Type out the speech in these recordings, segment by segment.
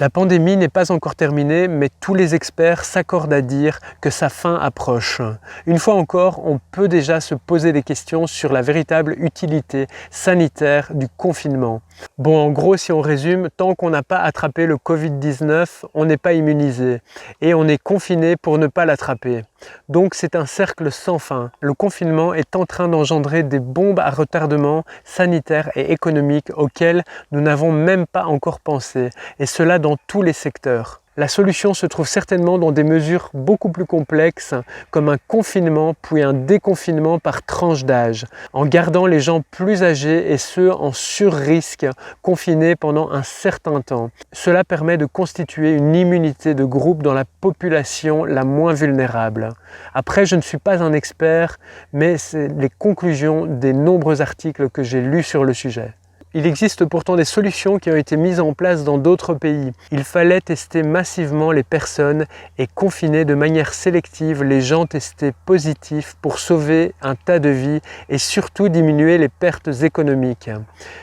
La pandémie n'est pas encore terminée, mais tous les experts s'accordent à dire que sa fin approche. Une fois encore, on peut déjà se poser des questions sur la véritable utilité sanitaire du confinement. Bon, en gros, si on résume, tant qu'on n'a pas attrapé le Covid-19, on n'est pas immunisé et on est confiné pour ne pas l'attraper. Donc c'est un cercle sans fin. Le confinement est en train d'engendrer des bombes à retardement sanitaire et économique auxquelles nous n'avons même pas encore pensé, et cela dans tous les secteurs. La solution se trouve certainement dans des mesures beaucoup plus complexes, comme un confinement puis un déconfinement par tranche d'âge, en gardant les gens plus âgés et ceux en sur-risque confinés pendant un certain temps. Cela permet de constituer une immunité de groupe dans la population la moins vulnérable. Après, je ne suis pas un expert, mais c'est les conclusions des nombreux articles que j'ai lus sur le sujet. Il existe pourtant des solutions qui ont été mises en place dans d'autres pays. Il fallait tester massivement les personnes et confiner de manière sélective les gens testés positifs pour sauver un tas de vies et surtout diminuer les pertes économiques.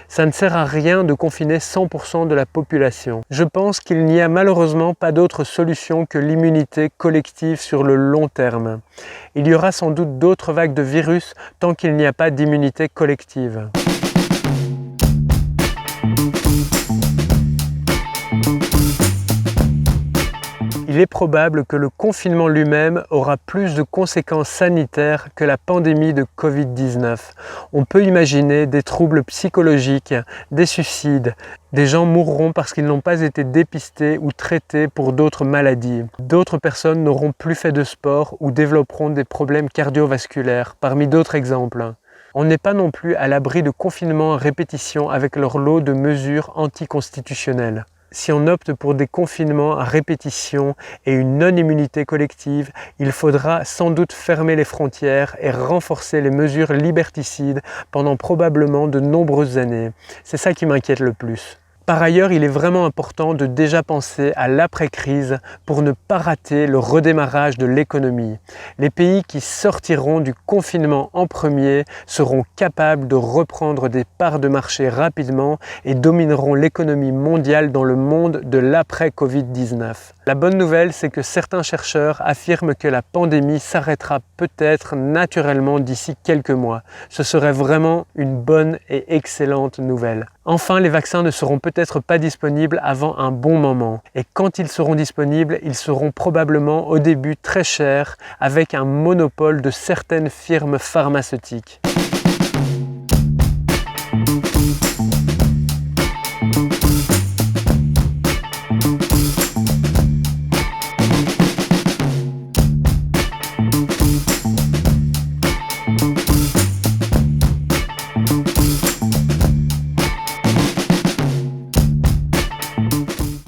Ça ne sert à rien de confiner 100% de la population. Je pense qu'il n'y a malheureusement pas d'autre solution que l'immunité collective sur le long terme. Il y aura sans doute d'autres vagues de virus tant qu'il n'y a pas d'immunité collective. Il est probable que le confinement lui-même aura plus de conséquences sanitaires que la pandémie de Covid-19. On peut imaginer des troubles psychologiques, des suicides, des gens mourront parce qu'ils n'ont pas été dépistés ou traités pour d'autres maladies. D'autres personnes n'auront plus fait de sport ou développeront des problèmes cardiovasculaires, parmi d'autres exemples. On n'est pas non plus à l'abri de confinements à répétition avec leur lot de mesures anticonstitutionnelles. Si on opte pour des confinements à répétition et une non-immunité collective, il faudra sans doute fermer les frontières et renforcer les mesures liberticides pendant probablement de nombreuses années. C'est ça qui m'inquiète le plus. Par ailleurs, il est vraiment important de déjà penser à l'après-crise pour ne pas rater le redémarrage de l'économie. Les pays qui sortiront du confinement en premier seront capables de reprendre des parts de marché rapidement et domineront l'économie mondiale dans le monde de l'après-Covid-19. La bonne nouvelle, c'est que certains chercheurs affirment que la pandémie s'arrêtera peut-être naturellement d'ici quelques mois. Ce serait vraiment une bonne et excellente nouvelle. Enfin, les vaccins ne seront peut-être pas disponibles avant un bon moment. Et quand ils seront disponibles, ils seront probablement au début très chers, avec un monopole de certaines firmes pharmaceutiques.